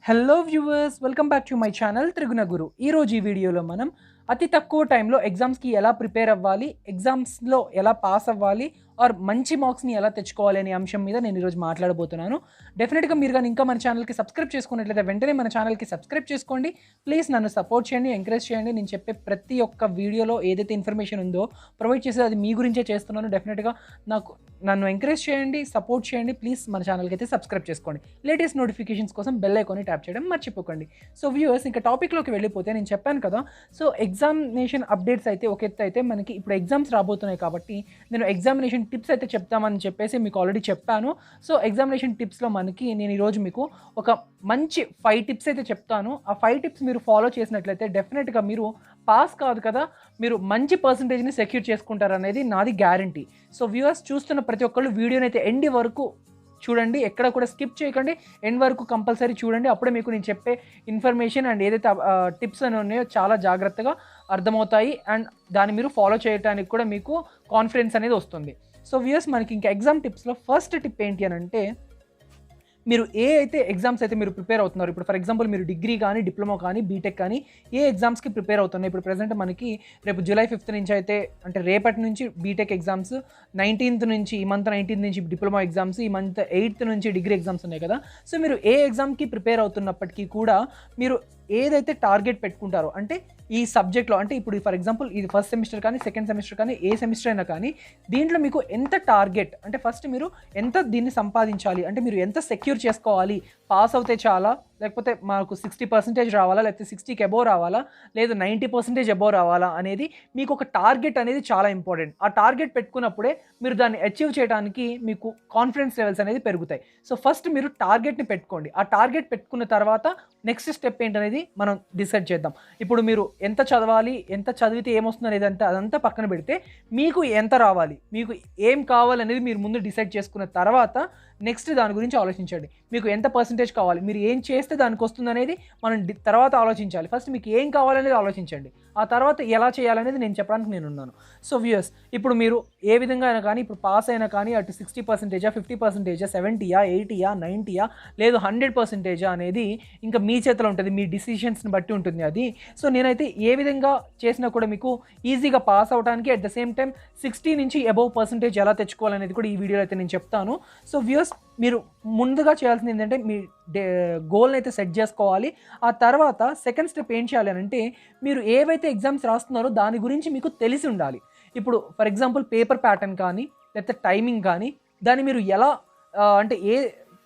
Hello viewers, welcome back to my channel Triguna Guru. ఈరోజు ఈ వీడియోలో మనం అతి తక్కువ టైంలో ఎగ్జామ్స్కి ఎలా ప్రిపేర్ అవ్వాలి, ఎగ్జామ్స్లో ఎలా పాస్ అవ్వాలి ఆర్ మంచి మార్క్స్ని ఎలా తెచ్చుకోవాలి అనే అంశం మీద నేను ఈరోజు మాట్లాడబోతున్నాను. డెఫినెట్గా మీరు కానీ ఇంకా మన ఛానల్కి సబ్స్క్రైబ్ చేసుకున్నట్లయితే వెంటనే మన ఛానల్కి సబ్స్క్రైబ్ చేసుకోండి. ప్లీజ్ నన్ను సపోర్ట్ చేయండి, ఎంకరేజ్ చేయండి. నేను చెప్పే ప్రతి ఒక్క వీడియోలో ఏదైతే ఇన్ఫర్మేషన్ ఉందో ప్రొవైడ్ చేసేది అది మీ గురించే చేస్తున్నాను. డెఫినెట్గా నన్ను ఎంకరేజ్ చేయండి, సపోర్ట్ చేయండి. ప్లీజ్ మన ఛానల్కి అయితే సబ్స్క్రైబ్ చేసుకోండి. లేటెస్ట్ నోటిఫికేషన్స్ కోసం బెల్ ఐకాన్ని ట్యాప్ చేయడం మర్చిపోకండి. సో వ్యూవర్స్, ఇంకా టాపిక్లోకి వెళ్ళిపోతే నేను చెప్పాను కదా, సో ఎగ్జామినేషన్ అప్డేట్స్ అయితే ఒక ఎత్తు అయితే మనకి ఇప్పుడు ఎగ్జామ్స్ రాబోతున్నాయి కాబట్టి నేను ఎగ్జామినేషన్ టిప్స్ అయితే చెప్తామని చెప్పేసి మీకు ఆల్రెడీ చెప్పాను. సో ఎగ్జామినేషన్ టిప్స్లో నేను ఈరోజు మీకు ఒక మంచి 5 టిప్స్ అయితే చెప్తాను. ఆ 5 టిప్స్ మీరు ఫాలో చేసినట్లయితే డెఫినెట్గా మీరు పాస్ కాదు కదా, మీరు మంచి పర్సంటేజ్ని సెక్యూర్ చేసుకుంటారనేది నాది గ్యారంటీ. సో వ్యూవర్స్, చూస్తున్న ప్రతి ఒక్కళ్ళు వీడియోని అయితే ఎండ్ వరకు చూడండి, ఎక్కడ కూడా స్కిప్ చేయకండి, ఎండ్ వరకు కంపల్సరీ చూడండి. అప్పుడే మీకు నేను చెప్పే ఇన్ఫర్మేషన్ అండ్ ఏదైతే టిప్స్ అని ఉన్నాయో చాలా జాగ్రత్తగా అర్థమవుతాయి అండ్ దాన్ని మీరు ఫాలో చేయడానికి కూడా మీకు కాన్ఫిడెన్స్ అనేది వస్తుంది. సో వ్యూవర్స్, మనకి ఇంకా ఎగ్జామ్ టిప్స్లో ఫస్ట్ టిప్ ఏంటి అని అంటే, మీరు అయితే ఎగ్జామ్స్ అయితే మీరు ప్రిపేర్ అవుతున్నారు, ఇప్పుడు ఫర్ ఎగ్జాంపుల్ మీరు డిగ్రీ కానీ, డిప్లొమా కానీ, బీటెక్ కానీ ఏ ఎగ్జామ్స్కి ప్రిపేర్ అవుతున్నారు. ఇప్పుడు ప్రెజెంట్ మనకి రేపు జూలై 5th నుంచి అయితే, అంటే రేపటి నుంచి బీటెక్ ఎగ్జామ్స్, 19th నుంచి, ఈ మంత్ 19th నుంచి డిప్లొమా ఎగ్జామ్స్, ఈ మంత్ 8th నుంచి డిగ్రీ ఎగ్జామ్స్ ఉన్నాయి కదా. సో మీరు ఏ ఎగ్జామ్కి ప్రిపేర్ అవుతున్నప్పటికీ కూడా మీరు ఏదైతే టార్గెట్ పెట్టుకుంటారో, అంటే ఈ సబ్జెక్ట్లో, అంటే ఇప్పుడు ఫర్ ఎగ్జాంపుల్ ఇది ఫస్ట్ సెమిస్టర్ కానీ, సెకండ్ సెమిస్టర్ కానీ, ఏ సెమిస్టర్ అయినా కానీ, దీంట్లో మీకు ఎంత టార్గెట్, అంటే ఫస్ట్ మీరు ఎంత దీన్ని సంపాదించాలి, అంటే మీరు ఎంత సెక్యూర్ చేసుకోవాలి, పాస్ అవుతే చాలా, లేకపోతే మాకు 60% రావాలా, లేకపోతే 60కి అబోవ్ రావాలా, లేదు 90% అబోవ్ రావాలా అనేది మీకు ఒక టార్గెట్ అనేది చాలా ఇంపార్టెంట్. ఆ టార్గెట్ పెట్టుకున్నప్పుడే మీరు దాన్ని అచీవ్ చేయడానికి మీకు కాన్ఫిడెన్స్ లెవెల్స్ అనేది పెరుగుతాయి. సో ఫస్ట్ మీరు టార్గెట్ని పెట్టుకోండి. ఆ టార్గెట్ పెట్టుకున్న తర్వాత నెక్స్ట్ స్టెప్ ఏంటనేది మనం డిసైడ్ చేద్దాం. ఇప్పుడు మీరు ఎంత చదవాలి, ఎంత చదివితే ఏమొస్తుంది అనేది అదంతా పక్కన పెడితే, మీకు ఎంత రావాలి, మీకు ఏం కావాలనేది మీరు ముందు డిసైడ్ చేసుకున్న తర్వాత నెక్స్ట్ దాని గురించి ఆలోచించండి. మీకు ఎంత పర్సంటేజ్ కావాలి, మీరు ఏం చేస్తే దానికి వస్తుంది అనేది మనం తర్వాత ఆలోచించాలి. ఫస్ట్ మీకు ఏం కావాలనేది ఆలోచించండి, ఆ తర్వాత ఎలా చేయాలనేది నేను చెప్పడానికి నేనున్నాను. సో వ్యూయర్స్, ఇప్పుడు మీరు ఏ విధంగా అయినా కానీ, ఇప్పుడు పాస్ అయినా కానీ, అటు 60%, 50%, 70, 80, 90 లేదు 100% అనేది ఇంకా మీ చేతిలో ఉంటుంది, మీ డిసిషన్స్ని బట్టి ఉంటుంది అది. సో నేనైతే ఏ విధంగా చేసినా కూడా మీకు ఈజీగా పాస్ అవడానికి, అట్ ద సేమ్ టైం 60 నుంచి అబోవ్ పర్సంటేజ్ ఎలా తెచ్చుకోవాలనేది కూడా ఈ వీడియోలో అయితే నేను చెప్తాను. సో వ్యూయర్స్, మీరు ముందుగా చేయాల్సింది ఏంటంటే, మీ గోల్ని అయితే సెట్ చేసుకోవాలి. ఆ తర్వాత సెకండ్ స్టెప్ ఏం చేయాలి అని అంటే, మీరు ఏవైతే ఎగ్జామ్స్ రాస్తున్నారో దాని గురించి మీకు తెలిసి ఉండాలి. ఇప్పుడు ఫర్ ఎగ్జాంపుల్ పేపర్ ప్యాటర్న్ కానీ, లేకపోతే టైమింగ్ కానీ, దాన్ని మీరు ఎలా అంటే ఏ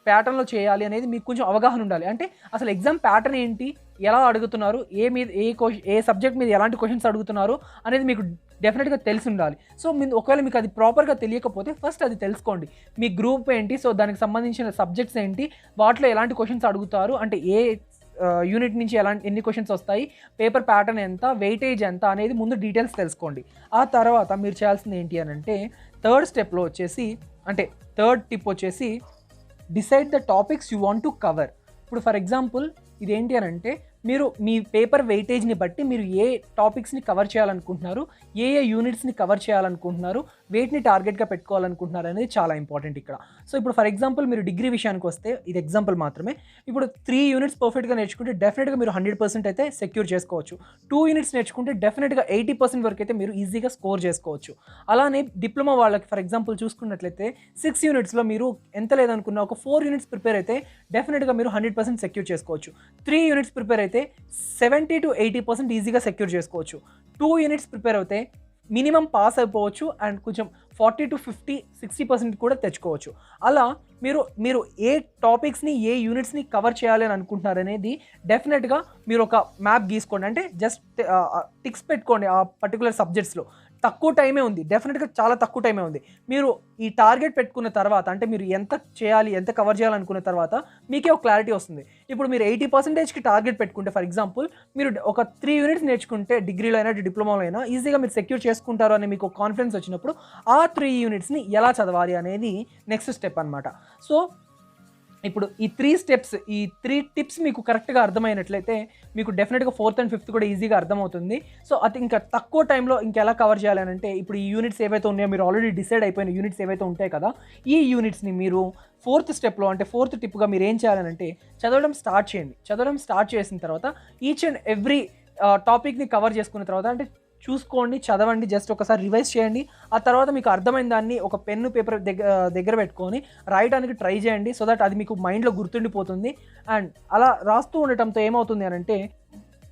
ప్యాటర్న్లో చేయాలి అనేది మీకు కొంచెం అవగాహన ఉండాలి. అంటే అసలు ఎగ్జామ్ ప్యాటర్న్ ఏంటి, ఎలా అడుగుతున్నారు, ఏ సబ్జెక్ట్ మీద ఎలాంటి క్వశ్చన్స్ అడుగుతున్నారు అనేది మీకు డెఫినెట్గా తెలిసి ఉండాలి. సో ఒకవేళ మీకు అది ప్రాపర్గా తెలియకపోతే ఫస్ట్ అది తెలుసుకోండి. మీ గ్రూప్ ఏంటి, సో దానికి సంబంధించిన సబ్జెక్ట్స్ ఏంటి, వాటిలో ఎలాంటి క్వశ్చన్స్ అడుగుతారు, అంటే ఏ యూనిట్ నుంచి ఎన్ని క్వశ్చన్స్ వస్తాయి, పేపర్ ప్యాటర్న్ ఎంత, వెయిటేజ్ ఎంత అనేది ముందు డీటెయిల్స్ తెలుసుకోండి. ఆ తర్వాత మీరు చేయాల్సింది ఏంటి అని అంటే, థర్డ్ స్టెప్లో వచ్చేసి, అంటే థర్డ్ టిప్ వచ్చేసి, decide the topics you want to cover. ఇప్పుడు ఫర్ ఎగ్జాంపుల్ ఇదేంటి అని అంటే, మీరు మీ పేపర్ వెయిటేజ్ని బట్టి మీరు ఏ టాపిక్స్ని కవర్ చేయాలనుకుంటున్నారు, ఏ యూనిట్స్ని కవర్ చేయాలనుకుంటున్నారు, వేటిని టార్గెట్గా పెట్టుకోవాలనుకుంటున్నారు అనేది చాలా ఇంపార్టెంట్ ఇక్కడ. సో ఇప్పుడు ఫర్ ఎగ్జాంపుల్ మీరు డిగ్రీ విషయానికి వస్తే, ఇది ఎగ్జాంపుల్ మాత్రమే. ఇప్పుడు 3 యూనిట్స్ పర్ఫెక్ట్గా నేర్చుకుంటే డెఫినెట్గా మీరు 100% అయితే సెక్యూర్ చేసుకోవచ్చు. 2 యూనిట్స్ నేర్చుకుంటే డెఫినెట్గా 80% వరకు అయితే మీరు ఈజీగా స్కోర్ చేసుకోవచ్చు. అలానే డిప్లొమా వాళ్ళకి ఫర్ ఎగ్జాంపుల్ చూసుకున్నట్లయితే 6 యూనిట్స్లో మీరు ఎంత లేదనుకున్న ఒక 4 యూనిట్స్ ప్రిపేర్ అయితే డెఫినెట్గా మీరు 100% సెక్యూర్ చేసుకోవచ్చు. 3 యూనిట్స్ ప్రిపేర్ అయితే 70 to 80% ఈజీగా సెక్యూర్ చేసుకోవచ్చు. 2 యూనిట్స్ ప్రిపేర్ అయితే మినిమం పాస్ అయిపోవచ్చు అండ్ కొంచెం 40 to 50, 60% కూడా తెచ్చుకోవచ్చు. అలా మీరు ఏ టాపిక్స్ని, ఏ యూనిట్స్ని కవర్ చేయాలి అని అనుకుంటున్నారు అనేది డెఫినెట్గా మీరు ఒక మ్యాప్ గీసుకోండి. అంటే జస్ట్ టిక్స్ పెట్టుకోండి. ఆ పర్టికులర్ సబ్జెక్ట్స్లో తక్కువ టైమే ఉంది, డెఫినెట్గా చాలా తక్కువ టైమే ఉంది. మీరు ఈ టార్గెట్ పెట్టుకున్న తర్వాత, అంటే మీరు ఎంత చేయాలి, ఎంత కవర్ చేయాలనుకున్న తర్వాత మీకే ఒక క్లారిటీ వస్తుంది. ఇప్పుడు మీరు 80%కి టార్గెట్ పెట్టుకుంటే, ఫర్ ఎగ్జాంపుల్ మీరు ఒక 3 యూనిట్స్ నేర్చుకుంటే, డిగ్రీలో అయినా డిప్లొమాలో అయినా ఈజీగా మీరు సెక్యూర్ చేసుకుంటారు అని మీకు కాన్ఫిడెన్స్ వచ్చినప్పుడు, ఆ 3 యూనిట్స్ని ఎలా చదవాలి అనేది నెక్స్ట్ స్టెప్ అనమాట. సో ఇప్పుడు ఈ 3 స్టెప్స్, ఈ 3 టిప్స్ మీకు కరెక్ట్‌గా అర్థమైనట్లయితే మీకు డెఫినిట్‌గా ఫోర్త్ అండ్ ఫిఫ్త్ కూడా ఈజీగా అర్థమవుతుంది. సో, అది ఇంకా తక్కువ టైంలో ఇంకెలా కవర్ చేయాలనంటే, ఇప్పుడు ఈ యూనిట్స్ ఏవైతే ఉన్నాయో మీరు ఆల్రెడీ డిసైడ్ అయిపోయిన యూనిట్స్ ఏవైతే ఉంటాయి కదా! ఈ యూనిట్స్‌ని మీరు ఫోర్త్ స్టెప్‌లో అంటే ఫోర్త్ టిప్‌గా మీరేం చేయాలనంటే చదవడం స్టార్ట్ చేయండి. చదవడం స్టార్ట్ చేసిన తర్వాత ఈచ్ అండ్ ఎవ్రీ టాపిక్‌ని కవర్ చేసుకున్న తర్వాత అంటే చూసుకోండి, చదవండి, జస్ట్ ఒకసారి రివైజ్ చేయండి. ఆ తర్వాత మీకు అర్థమైన దాన్ని ఒక పెన్ను, పేపర్ దగ్గర పెట్టుకొని రాయడానికి ట్రై చేయండి. సో దట్ అది మీకు మైండ్‌లో గుర్తుండిపోతుంది. అండ్ అలా రాస్తూ ఉండటంతో ఏమవుతుంది అనంటే,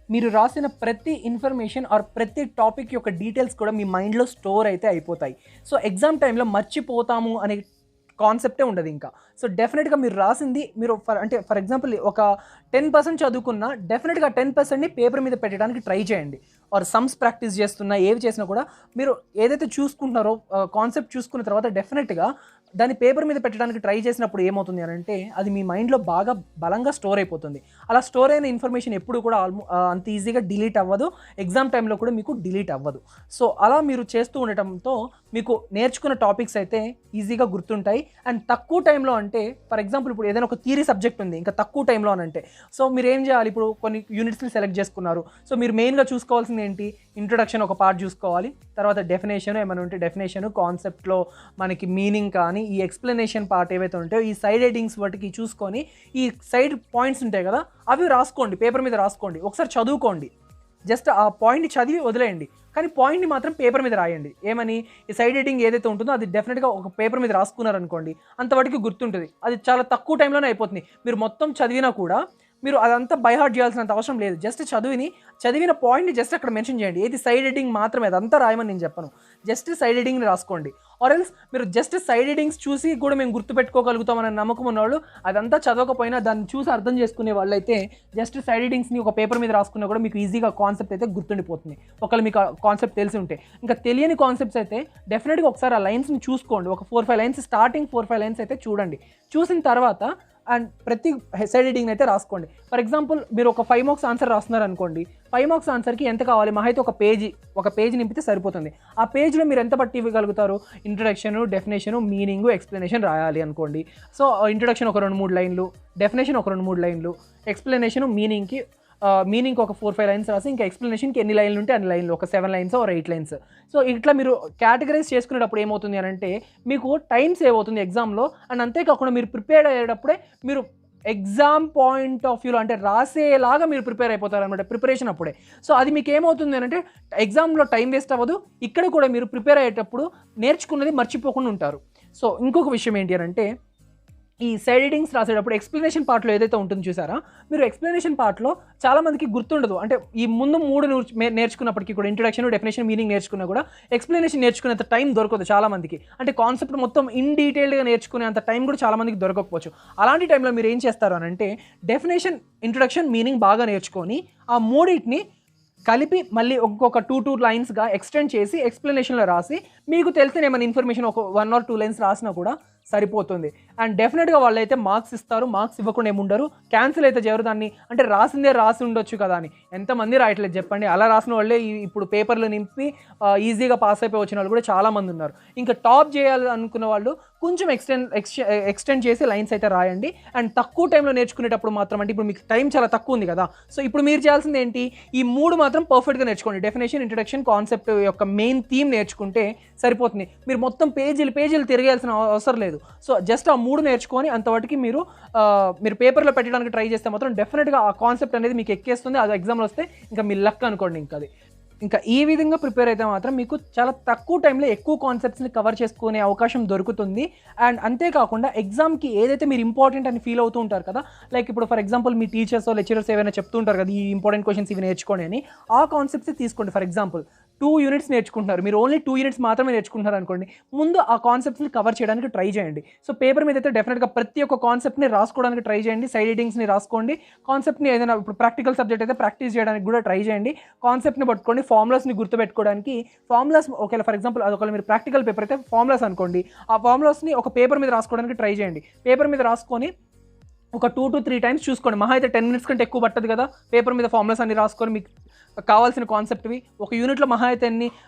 మీరు రాసిన ప్రతి ఇన్ఫర్మేషన్ ఆర్ ప్రతి టాపిక్ యొక్క డీటెయిల్స్ కూడా మీ మైండ్‌లో స్టోర్ అయితే అయిపోతాయి. సో, ఎగ్జామ్ టైమ్‌లో మర్చిపోతాము అనే కాన్సెప్టే ఉండదు ఇంకా. సో, డెఫినిట్‌గా మీరు రాసింది మీరు ఫర్ ఎగ్జాంపుల్ ఒక 10% చదువుకున్నా డెఫినిట్‌గా 10%ని పేపర్ మీద పెట్టడానికి ట్రై చేయండి. ఆర్ సమ్స్ ప్రాక్టీస్ చేస్తున్నా, ఏవి చేసినా కూడా మీరు ఏదైతే చూసుకుంటున్నారో కాన్సెప్ట్ చూసుకున్న తర్వాత డెఫినిట్‌గా దాన్ని పేపర్ మీద పెట్టడానికి ట్రై చేసినప్పుడు ఏమవుతుంది అనంటే, అది మీ మైండ్‌లో బాగా బలంగా స్టోర్ అయిపోతుంది. అలా స్టోర్ అయిన ఇన్ఫర్మేషన్ ఎప్పుడు కూడా అంత ఈజీగా డిలీట్ అవ్వదు. ఎగ్జామ్ టైమ్‌లో కూడా మీకు డిలీట్ అవ్వదు. సో, అలా మీరు చేస్తూ ఉండటంతో మీకు నేర్చుకున్న టాపిక్స్ అయితే ఈజీగా గుర్తుంటాయి. అండ్ తక్కువ టైంలో అంటే ఫర్ ఎగ్జాంపుల్ ఇప్పుడు ఏదైనా ఒక థియరీ సబ్జెక్ట్ ఉంది ఇంకా తక్కువ టైంలో అనంటే, సో మీరేం చేయాలి, ఇప్పుడు కొన్ని యూనిట్స్‌ని సెలెక్ట్ చేసుకున్నారు. సో, మీరు మెయిన్‌గా చూసుకోవాల్సింది ఏంటి, ఇంట్రొడక్షన్ ఒక పార్ట్ చూసుకోవాలి. తర్వాత డెఫినేషన్ ఏమైనా ఉంటే డెఫినేషన్, కాన్సెప్ట్‌లో మనకి మీనింగ్ కానీ ఈ ఎక్స్‌ప్లనేషన్ పార్ట్ ఏవైతే ఉంటాయో ఈ సైడ్ హెడ్డింగ్స్ వాటికి చూసుకొని ఈ సైడ్ పాయింట్స్ ఉంటాయి కదా, అవి రాసుకోండి, పేపర్ మీద రాసుకోండి. ఒకసారి చదువుకోండి. జస్ట్ ఆ పాయింట్‌ని చదివి వదిలేయండి. కానీ పాయింట్‌ని మాత్రం పేపర్ మీద రాయండి. ఏమని, ఈ సైడ్ హెడ్డింగ్ ఏదైతే ఉంటుందో అది డెఫినిట్‌గా ఒక పేపర్ మీద రాసుకున్నారనుకోండి, అంతవరకు గుర్తుంటుంది. అది చాలా తక్కువ టైంలోనే అయిపోతుంది. మీరు మొత్తం చదివినా కూడా మీరు అదంతా బై హార్ట్ చేయాల్సినంత అవసరం లేదు. జస్ట్ చదివిన పాయింట్‌ని జస్ట్ అక్కడ మెన్షన్ చేయండి. ఏది సైడ్ హెడ్డింగ్ మాత్రమే, అదంతా రాయమని నేను చెప్పను. జస్ట్ సైడ్ హెడ్డింగ్‌ని రాసుకోండి. ఆర్ ఎల్స్ మీరు జస్ట్ సైడ్ హెడ్డింగ్స్ చూసి కూడా మేము గుర్తుపెట్టుకోగలుగుతామనే నమ్మకం ఉన్నవాళ్ళు, అదంతా చదవకపోయినా దాన్ని చూసి అర్థం చేసుకునే వాళ్ళైతే జస్ట్ సైడ్ హెడ్డింగ్స్‌ని ఒక పేపర్ మీద రాసుకున్నా కూడా మీకు ఈజీగా కాన్సెప్ట్ అయితే గుర్తుండిపోతుంది. ఒకవేళ మీకు ఆ కాన్సెప్ట్ తెలిసి ఉంటే. ఇంకా తెలియని కాన్సెప్ట్స్ అయితే డెఫినిట్‌గా ఒకసారి ఆ లైన్స్‌ని చూసుకోండి. ఒక 4, 5 లైన్స్, స్టార్టింగ్ 4, 5 లైన్స్ అయితే చూడండి. చూసిన తర్వాత అండ్ ప్రతి సైడ్ హెడ్డింగ్ అయితే రాసుకోండి. ఫర్ ఎగ్జాంపుల్ మీరు ఒక 5 మార్క్స్ ఆన్సర్ రాస్తున్నారనుకోండి, 5 మార్క్స్ ఆన్సర్‌కి ఎంత కావాలి, మహా అయితే ఒక పేజీ నింపితే సరిపోతుంది. ఆ పేజ్‌లో మీరు ఎంత పట్టి ఇవ్వగలుగుతారు, ఇంట్రొడక్షన్, డెఫినేషన్, మీనింగ్, ఎక్స్‌ప్లనేషన్ రాయాలి అనుకోండి. సో, ఇంట్రొడక్షన్ ఒక 2, 3 లైన్లు, డెఫినేషన్ ఒక 2, 3 లైన్లు, ఎక్స్‌ప్లనేషన్ మీనింగ్‌కి ఒక 4, 5 లైన్స్ రాసి, ఇంకా ఎక్స్‌ప్లనేషన్‌కి ఎన్ని లైన్లు ఉంటే అన్ని లైన్లు, ఒక 7 లైన్స్ ఆర్ 8 లైన్స్. సో, ఇట్లా మీరు కేటగరైజ్ చేసుకునేటప్పుడు ఏమవుతుంది అనంటే, మీకు టైం సేవ్ అవుతుంది ఎగ్జామ్‌లో. అండ్ అంతేకాకుండా మీరు ప్రిపేర్ అయ్యేటప్పుడే మీరు ఎగ్జామ్ పాయింట్ ఆఫ్ వ్యూలో అంటే రాసేలాగా మీరు ప్రిపేర్ అయిపోతారనమాట ప్రిపరేషన్ అప్పుడే. సో, అది మీకు ఏమవుతుంది అనంటే ఎగ్జామ్‌లో టైం వేస్ట్ అవ్వదు. ఇక్కడ కూడా మీరు ప్రిపేర్ అయ్యేటప్పుడు నేర్చుకున్నది మర్చిపోకుండా ఉంటారు. సో, ఇంకొక విషయం ఏంటి అనంటే, ఈ సైడ్ హెడ్డింగ్స్ రాసేటప్పుడు ఎక్స్‌ప్లనేషన్ పార్ట్‌లో ఏదైతే ఉంటుందో చూసారా, మీరు ఎక్స్‌ప్లనేషన్ పార్ట్‌లో చాలామందికి గుర్తుండదు. అంటే ఈ ముందు 3 నేర్చుకున్నప్పటికీ కూడా ఇంట్రొడక్షన్, డెఫినేషన్, మీనింగ్ నేర్చుకున్నా కూడా ఎక్స్‌ప్లనేషన్ నేర్చుకునేంత టైం దొరకదు చాలామందికి. అంటే కాన్సెప్ట్ మొత్తం ఇన్ డీటెయిల్డ్‌గా నేర్చుకునేంత టైం కూడా చాలామందికి దొరకకపోవచ్చు. అలాంటి టైంలో మీరు ఏం చేస్తారు అనంటే, డెఫినేషన్, ఇంట్రొడక్షన్, మీనింగ్ బాగా నేర్చుకొని ఆ మూడిటిని కలిపి మళ్ళీ ఇంకొక 2 లైన్స్‌గా ఎక్స్‌టెండ్ చేసి ఎక్స్‌ప్లనేషన్‌లో రాసి, మీకు తెలిసిన ఏమైనా ఇన్ఫర్మేషన్ ఒక 1 ఆర్ 2 లైన్స్ రాసినా కూడా సరిపోతుంది. అండ్ డెఫినిట్‌గా వాళ్ళైతే మార్క్స్ ఇస్తారు. మార్క్స్ ఇవ్వకుండా ఏముండరు. క్యాన్సిల్ అయితే చేయరు. దాన్ని అంటే రాసిందే రాసి ఉండొచ్చు కదా అని ఎంతమంది రాయట్లేదు చెప్పండి. అలా రాసిన వాళ్ళే ఇప్పుడు పేపర్లు నింపి ఈజీగా పాస్ అయిపోయి వచ్చిన వాళ్ళు కూడా చాలామంది ఉన్నారు. ఇంకా టాప్ చేయాలి అనుకున్న వాళ్ళు కొంచెం ఎక్స్టెండ్ చేసి లైన్స్ అయితే రాయండి. అండ్ తక్కువ టైంలో నేర్చుకునేటప్పుడు మాత్రం, అంటే ఇప్పుడు మీకు టైం చాలా తక్కువ ఉంది కదా, సో ఇప్పుడు మీరు చేయాల్సింది ఏంటి, ఈ 3 మాత్రం పర్ఫెక్ట్గా నేర్చుకోండి. డెఫినేషన్, ఇంట్రొడక్షన్, కాన్సెప్ట్ యొక్క మెయిన్ థీమ్ నేర్చుకుంటే సరిపోతుంది. మీరు మొత్తం పేజీలు తిరగాల్సిన అవసరం లేదు. సో జస్ట్ ఆ 3 నేర్చుకొని అంతవరకు మీరు పేపర్లో పెట్టడానికి ట్రై చేస్తే మాత్రం డెఫినెట్గా ఆ కాన్సెప్ట్ అనేది మీకు ఎక్కేస్తుంది. అది ఎగ్జామ్లో వస్తే ఇంకా మీ లక్ అనుకోండి. ఇంకా ఈ విధంగా ప్రిపేర్ అయితే మాత్రం మీకు చాలా తక్కువ టైంలో ఎక్కువ కాన్సెప్ట్స్ని కవర్ చేసుకునే అవకాశం దొరుకుతుంది. అండ్ అంతేకాకుండా ఎగ్జామ్కి ఏదైతే మీరు ఇంపార్టెంట్ అని ఫీల్ అవుతూ ఉంటారు కదా, లైక్ ఇప్పుడు for example me teachers lecturers ఏమైనా చెప్తూ ఉంటారు కదా, ఈ ఇంపార్టెంట్ క్వశ్చన్స్ ఇవి నేర్చుకోండి అని, ఆ కాన్సెప్ట్స్ తీసుకోండి. ఫర్ ఎగ్జాంపుల్ 2 యూనిట్స్ నేర్చుకుంటున్నారు, మీరు ఓన్లీ 2 యూనిట్స్ మాత్రమే నేర్చుకుంటున్నారు అనుకోండి, ముందు ఆ కాన్సెప్ట్స్ని కవర్ చేయడానికి ట్రై చేయండి. సో పేపర్ మీద అయితే డెఫినెట్గా ప్రతి ఒక్క కాన్సెప్ట్ని రాసుకోవడానికి ట్రై చేయండి. సైడ్ హెడ్డింగ్స్ని రాసుకోండి. కాన్సెప్ట్ని ఏదైనా ఇప్పుడు ప్రాక్టికల్ సబ్జెక్ట్ అయితే ప్రాక్టీస్ చేయడానికి కూడా ట్రై చేయండి. కాన్సెప్ట్ని పట్టుకోండి. ఫార్ములాస్ని గుర్తుపెట్టుకోవడానికి ఒకవేళ ఫర్ ఎగ్జాంపుల్ ఒకవేళ మీరు ప్రాక్టికల్ పేపర్ అయితే ఫార్ములాస్ అనుకోండి, ఆ ఫార్ములాస్ని ఒక పేపర్ మీద రాసుకోవడానికి ట్రై చేయండి. పేపర్ మీద రాసుకొని ఒక 2 to 3 టైమ్స్ చూసుకోండి. మహా అయితే 10 మినిట్స్ కంటే ఎక్కువ పట్టదు కదా పేపర్ మీద ఫార్ములాస్ అన్ని రాసుకొని మీకు కావాల్సిన కాన్సెప్ట్వి. ఒక యూనిట్లో మహా అయితే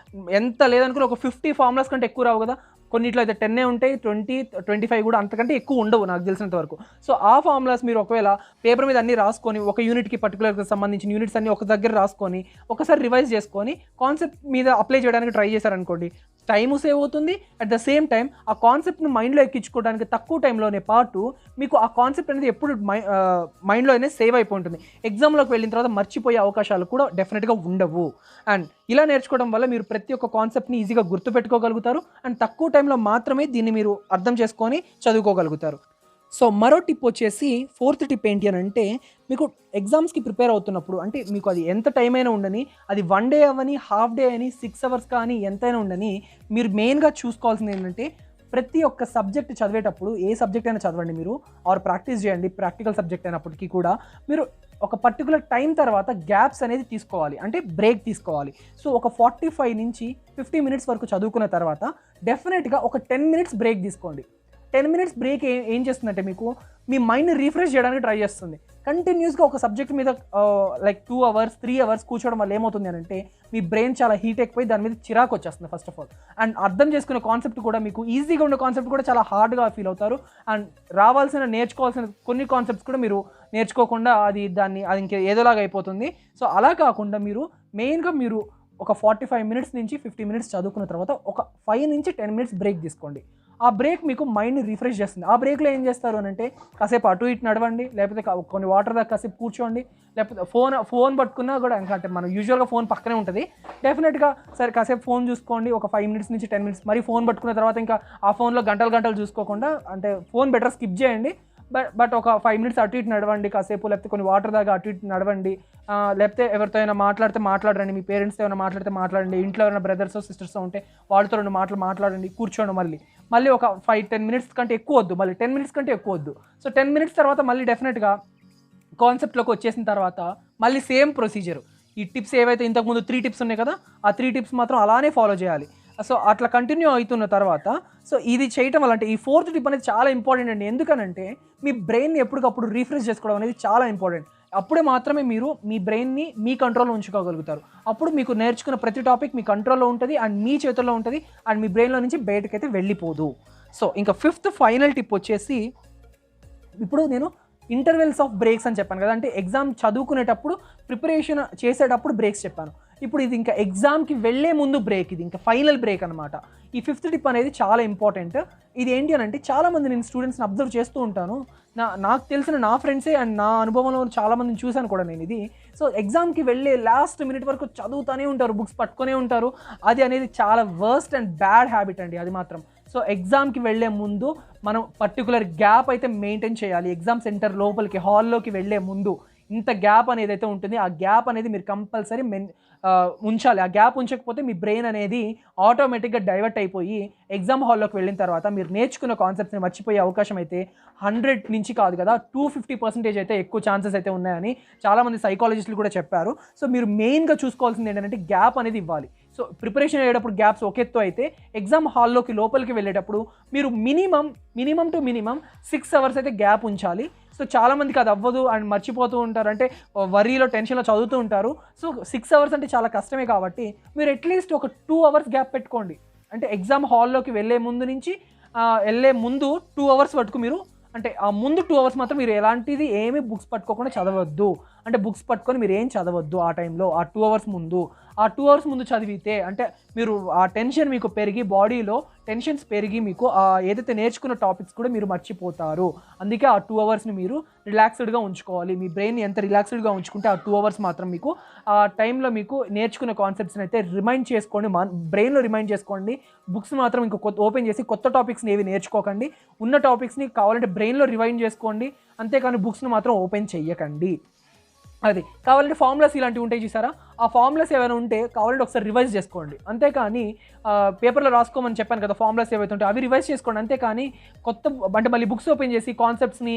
ఎంత లేదనుకుని ఒక 50 ఫార్ములాస్ కంటే ఎక్కువ రావు కదా, కొన్నిట్లో అయితే 10 ఉంటాయి, 20, 25 కూడా అంతకంటే ఎక్కువ ఉండవు నాకు తెలిసినంత వరకు. సో ఆ ఫార్ములాస్ మీరు ఒకవేళ పేపర్ మీద అన్ని రాసుకొని ఒక యూనిట్కి పర్టికులర్గా సంబంధించిన యూనిట్స్ అన్ని ఒక దగ్గర రాసుకొని ఒకసారి రివైజ్ చేసుకొని కాన్సెప్ట్ మీద అప్లై చేయడానికి ట్రై చేశారనుకోండి, టైము సేవ్ అవుతుంది. అట్ ద సేమ్ టైం ఆ కాన్సెప్ట్ను మైండ్లో ఎక్కించుకోవడానికి తక్కువ టైంలోనే పాటు మీకు ఆ కాన్సెప్ట్ అనేది ఎప్పుడు మైండ్లోనే సేవ్ అయిపోయి ఉంటుంది. ఎగ్జామ్లోకి వెళ్ళిన తర్వాత మర్చిపోయే అవకాశాలు కూడా డెఫినెట్గా ఉండవు. అండ్ ఇలా నేర్చుకోవడం వల్ల మీరు ప్రతి ఒక్క కాన్సెప్ట్ని ఈజీగా గుర్తుపెట్టుకోగలుగుతారు అండ్ తక్కువ టైంలో మాత్రమే దీన్ని మీరు అర్థం చేసుకొని చదువుకోగలుగుతారు. సో మరో టిప్ వచ్చేసి, ఫోర్త్ టిప్ ఏంటి అని అంటే, మీకు ఎగ్జామ్స్కి ప్రిపేర్ అవుతున్నప్పుడు అంటే మీకు అది ఎంత టైం అయినా ఉండని, అది 1 డే అవని, హాఫ్ డే అని, 6 అవర్స్ కానీ ఎంతైనా ఉండని, మీరు మెయిన్గా చూసుకోవాల్సింది ఏంటంటే ప్రతి ఒక్క సబ్జెక్ట్ చదివేటప్పుడు ఏ సబ్జెక్ట్ అయినా చదవండి మీరు, ఆర్ ప్రాక్టీస్ చేయండి, ప్రాక్టికల్ సబ్జెక్ట్ అయినప్పటికీ కూడా మీరు ఒక పర్టికులర్ టైం తర్వాత గ్యాప్స్ అనేది తీసుకోవాలి, అంటే బ్రేక్ తీసుకోవాలి. సో ఒక 45 నుంచి 50 మినిట్స్ వరకు చదువుకున్న తర్వాత డెఫినెట్గా ఒక 10 మినిట్స్ బ్రేక్ తీసుకోండి. 10 మినిట్స్ బ్రేక్ ఏం చేస్తుందంటే మీకు మీ మైండ్ని రీఫ్రెష్ చేయడానికి ట్రై చేస్తుంది. కంటిన్యూస్గా ఒక సబ్జెక్ట్ మీద లైక్ 2 అవర్స్ 3 అవర్స్ కూర్చోవడం వల్ల ఏమవుతుంది అని అంటే మీ బ్రెయిన్ చాలా హీట్ అయిపోయి దాని మీద చిరాకు వచ్చేస్తుంది ఫస్ట్ ఆఫ్ ఆల్. అండ్ అర్థం చేసుకునే కాన్సెప్ట్ కూడా మీకు ఈజీగా ఉన్న కాన్సెప్ట్ కూడా చాలా హార్డ్గా ఫీల్ అవుతారు. అండ్ నేర్చుకోవాల్సిన కొన్ని కాన్సెప్ట్స్ కూడా మీరు నేర్చుకోకుండా అది ఇంక ఏదోలాగా అయిపోతుంది. సో అలా కాకుండా మీరు మెయిన్గా మీరు ఒక 45 మినిట్స్ నుంచి 50 మినిట్స్ చదువుకున్న తర్వాత ఒక 5 నుంచి 10 మినిట్స్ బ్రేక్ తీసుకోండి. ఆ బ్రేక్ మీకు మైండ్ని రిఫ్రెష్ చేస్తుంది. ఆ బ్రేక్లో ఏం చేస్తారు అని అంటే కాసేపు అటు ఇటు నడవండి, లేకపోతే కొన్ని వాటర్ దాకా కాసేపు కూర్చోండి, లేకపోతే ఫోన్ పట్టుకున్నా కూడా ఇంకా అంటే మనం యూజువల్గా ఫోన్ పక్కనే ఉంటుంది, డెఫినెట్గా సరే కాసేపు ఫోన్ చూసుకోండి ఒక 5 మినిట్స్ నుంచి 10 మినిట్స్. మరి ఫోన్ పట్టుకున్న తర్వాత ఇంకా ఆ ఫోన్లో గంటలు చూసుకోకుండా అంటే ఫోన్ బెటర్ స్కిప్ చేయండి. బట్ ఒక 5 మినిట్స్ అటు ఇటు నడవండి కాసేపు, లేకపోతే కొన్ని వాటర్ దాకా అటు ఇటు నడవండి, లేకపోతే ఎవరితో అయినా మాట్లాడండి, మీ పేరెంట్స్తో ఏమైనా మాట్లాడండి, ఇంట్లో ఎవరైనా బ్రదర్స్ సిస్టర్స్ ఉంటే వాళ్ళతో 2 మాటలు మాట్లాడండి, కూర్చోండి. మళ్ళీ ఒక 5-10 మినిట్స్ కంటే ఎక్కువ వద్దు, మళ్ళీ 10 మినిట్స్ కంటే ఎక్కువ వద్దు. సో 10 మినిట్స్ తర్వాత మళ్ళీ డెఫినెట్గా కాన్సెప్ట్లోకి వచ్చేసిన తర్వాత మళ్ళీ సేమ్ ప్రొసీజర్. ఈ టిప్స్ ఏవైతే ఇంతకుముందు 3 టిప్స్ ఉన్నాయి కదా, ఆ 3 టిప్స్ మాత్రం అలానే ఫాలో చేయాలి. సో అట్లా కంటిన్యూ అవుతున్న తర్వాత సో ఇది చేయటం వల్ల అంటే ఈ 4th టిప్ అనేది చాలా ఇంపార్టెంట్ అండి. ఎందుకనంటే మీ బ్రెయిన్ని ఎప్పటికప్పుడు రీఫ్రెష్ చేసుకోవడం అనేది చాలా ఇంపార్టెంట్. అప్పుడే మాత్రమే మీరు మీ బ్రెయిన్ని మీ కంట్రోల్లో ఉంచుకోగలుగుతారు. అప్పుడు మీకు నేర్చుకున్న ప్రతి టాపిక్ మీ కంట్రోల్లో ఉంటుంది అండ్ మీ చేతుల్లో ఉంటుంది అండ్ మీ బ్రెయిన్లో నుంచి బయటకైతే వెళ్ళిపోదు. సో ఇంకా 5th ఫైనల్ టిప్ వచ్చేసి, ఇప్పుడు నేను ఇంటర్వెల్స్ ఆఫ్ బ్రేక్స్ అని చెప్పాను కదా, అంటే ఎగ్జామ్ చదువుకునేటప్పుడు ప్రిపరేషన్ చేసేటప్పుడు బ్రేక్స్ చెప్పాను. ఇప్పుడు ఇది ఇంకా ఎగ్జామ్కి వెళ్ళే ముందు బ్రేక్, ఇది ఇంకా ఫైనల్ బ్రేక్ అనమాట. ఈ 5th టిప్ అనేది చాలా ఇంపార్టెంట్. ఇది ఏంటి అని అంటే చాలామంది నేను స్టూడెంట్స్ని అబ్జర్వ్ చేస్తూ ఉంటాను, నాకు తెలిసిన నా ఫ్రెండ్సే అండ్ నా అనుభవంలో చాలామందిని చూశాను కూడా నేను ఇది. సో ఎగ్జామ్కి వెళ్ళే లాస్ట్ మినిట్ వరకు చదువుతూనే ఉంటారు, బుక్స్ పట్టుకునే ఉంటారు. అది అనేది చాలా వర్స్ట్ అండ్ బ్యాడ్ హ్యాబిట్ అండి అది మాత్రం. సో ఎగ్జామ్కి వెళ్ళే ముందు మనం పర్టికులర్ గ్యాప్ అయితే మెయింటైన్ చేయాలి. ఎగ్జామ్ సెంటర్ లోపలికి హాల్లోకి వెళ్ళే ముందు ఇంత గ్యాప్ అనేది అయితే ఉంటుంది, ఆ గ్యాప్ అనేది మీరు కంపల్సరీ ఉంచాలి. ఆ గ్యాప్ ఉంచకపోతే మీ బ్రెయిన్ అనేది ఆటోమేటిక్గా డైవర్ట్ అయిపోయి ఎగ్జామ్ హాల్లోకి వెళ్ళిన తర్వాత మీరు నేర్చుకున్న కాన్సెప్ట్స్ని మర్చిపోయే అవకాశం అయితే 100 నుంచి కాదు కదా 250% అయితే ఎక్కువ ఛాన్సెస్ అయితే ఉన్నాయని చాలామంది సైకాలజిస్టులు కూడా చెప్పారు. సో మీరు మెయిన్గా చూసుకోవాల్సింది ఏంటంటే గ్యాప్ అనేది ఇవ్వాలి. సో ప్రిపరేషన్ అయ్యేటప్పుడు గ్యాప్స్ ఒక ఎత్తు అయితే ఎగ్జామ్ హాల్లోకి లోపలికి వెళ్ళేటప్పుడు మీరు మినిమం టు మినిమం 6 అవర్స్ అయితే గ్యాప్ ఉంచాలి. సో చాలామందికి అది అవ్వదు అండ్ మర్చిపోతూ ఉంటారు, అంటే వరీలో టెన్షన్లో చదువుతూ ఉంటారు. సో 6 అవర్స్ అంటే చాలా కష్టమే కాబట్టి మీరు అట్లీస్ట్ ఒక 2 అవర్స్ గ్యాప్ పెట్టుకోండి. అంటే ఎగ్జామ్ హాల్లోకి వెళ్ళే ముందు 2 అవర్స్ వరకు మీరు అంటే ఆ ముందు 2 అవర్స్ మాత్రం మీరు ఎలాంటిది ఏమీ బుక్స్ పట్టుకోకుండా చదవద్దు. అంటే బుక్స్ పట్టుకొని మీరు ఏం చదవద్దు ఆ టైంలో, ఆ 2 అవర్స్ ముందు. ఆ 2 అవర్స్ ముందు చదివితే అంటే మీరు ఆ టెన్షన్ మీకు పెరిగి బాడీలో టెన్షన్స్ పెరిగి మీకు ఏదైతే నేర్చుకున్న టాపిక్స్ కూడా మీరు మర్చిపోతారు. అందుకే ఆ 2 అవర్స్ని మీరు రిలాక్స్డ్గా ఉంచుకోవాలి. మీ బ్రెయిన్ ఎంత రిలాక్స్డ్గా ఉంచుకుంటే ఆ 2 అవర్స్ మాత్రం మీకు ఆ టైంలో మీకు నేర్చుకున్న కాన్సెప్ట్స్ని అయితే రిమైండ్ చేసుకోండి, బ్రెయిన్లో రిమైండ్ చేసుకోండి. బుక్స్ మాత్రం ఇంకో ఓపెన్ చేసి కొత్త టాపిక్స్ని ఏవి నేర్చుకోకండి. ఉన్న టాపిక్స్ని కావాలంటే బ్రెయిన్లో రివైండ్ చేసుకోండి, అంతేకాని బుక్స్ని మాత్రం ఓపెన్ చెయ్యకండి. అది కావాలంటే ఫార్ములాస్ ఇలాంటివి ఉంటాయి చూసారా, ఆ ఫార్ములాస్ ఏమైనా ఉంటే కావాలంటే ఒకసారి రివైజ్ చేసుకోండి. అంతేకాని పేపర్లో రాసుకోమని చెప్పాను కదా ఫార్ములాస్ ఏవైతే ఉంటాయి అవి రివైజ్ చేసుకోండి. అంతేకాని అంటే మళ్ళీ బుక్స్ ఓపెన్ చేసి కాన్సెప్ట్స్ని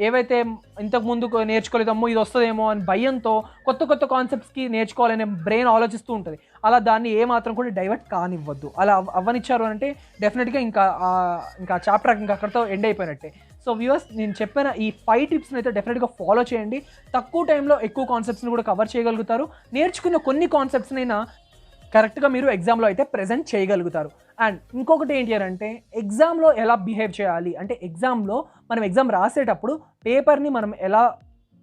ఏవైతే ఇంతకుముందు నేర్చుకోలేదమ్మో ఇది వస్తుందేమో అని భయంతో కొత్త కాన్సెప్ట్స్కి నేర్చుకోవాలనే బ్రెయిన్ ఆలోచిస్తూ ఉంటుంది. అలా దాన్ని ఏమాత్రం కూడా డైవర్ట్ కానివ్వద్దు. అలా అవ్వనిచ్చారు అంటే డెఫినెట్గా ఇంకా చాప్టర్ ఇంకా అక్కడితో ఎండ్ అయిపోయినట్టే. సో వ్యూవర్స్, నేను చెప్పిన ఈ 5 టిప్స్ని అయితే డెఫినెట్గా ఫాలో చేయండి. తక్కువ టైంలో ఎక్కువ కాన్సెప్ట్స్ని కూడా కవర్ చేయగలుగుతారు. నేర్చుకున్న కొన్ని కాన్సెప్ట్స్నైనా కరెక్ట్గా మీరు ఎగ్జామ్లో అయితే ప్రెజెంట్ చేయగలుగుతారు. అండ్ ఇంకొకటి ఏంటి అని అంటే ఎగ్జామ్లో ఎలా బిహేవ్ చేయాలి అంటే ఎగ్జామ్లో మనం ఎగ్జామ్ రాసేటప్పుడు పేపర్ని మనం ఎలా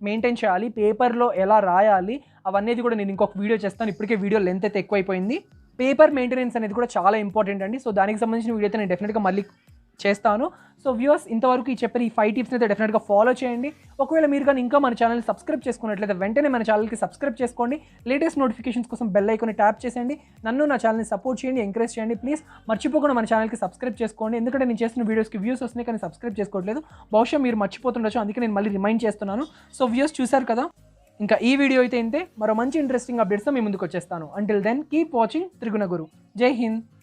మెయింటైన్ చేయాలి, పేపర్లో ఎలా రాయాలి అవన్నీ కూడా నేను ఇంకొక వీడియో చేస్తాను. ఇప్పటికే వీడియో లెంత్ అయితే ఎక్కువైపోయింది. పేపర్ మెయింటెనెన్స్ అనేది కూడా చాలా ఇంపార్టెంట్ అండి. సో దానికి సంబంధించిన వీడియో అయితే నేను డెఫినెట్గా మళ్ళీ చేస్తాను. సో వ్యూవర్స్ ఇంతవరకు ఈ చెప్పిన ఈ 5 టిప్స్ని అయితే డెఫినెట్గా ఫాలో చేయండి. ఒకవేళ మీరు కానీ ఇంకా మన ఛానల్ని సబ్స్క్రైబ్ చేసుకున్నట్లయితే వెంటనే మన ఛానల్కి సబ్స్క్రైబ్ చేసుకోండి. లేటెస్ట్ నోటిఫికేషన్స్ కోసం బెల్ ఐకాన్ని ట్యాప్ చేసేయండి. నన్ను నా ఛానల్ని సపోర్ట్ చేయండి, ఎంకరేజ్ చేయండి. ప్లీజ్ మర్చిపోకుండా మన ఛానల్కి సబ్స్క్రైబ్ చేసుకోండి. ఎందుకంటే నేను చేసిన వీడియోస్కి వ్యూస్ వస్తున్నాయి కానీ సబ్స్క్రైబ్ చేసుకోవట్లేదు. బహుశా మీరు మర్చిపోతుండొచ్చు, అందుకే నేను మళ్ళీ రిమైండ్ చేస్తున్నాను. సో వ్యూస్ చూసారు కదా, ఇంకా ఈ వీడియో అయితే ఇంతే. మరో మంచి ఇంట్రెస్టింగ్ అప్డేట్స్తో మీ ముందుకు వచ్చేస్తాను. అంటిల్ దెన్ కీప్ వాచింగ్ త్రిగుణ గురు. జై హింద్.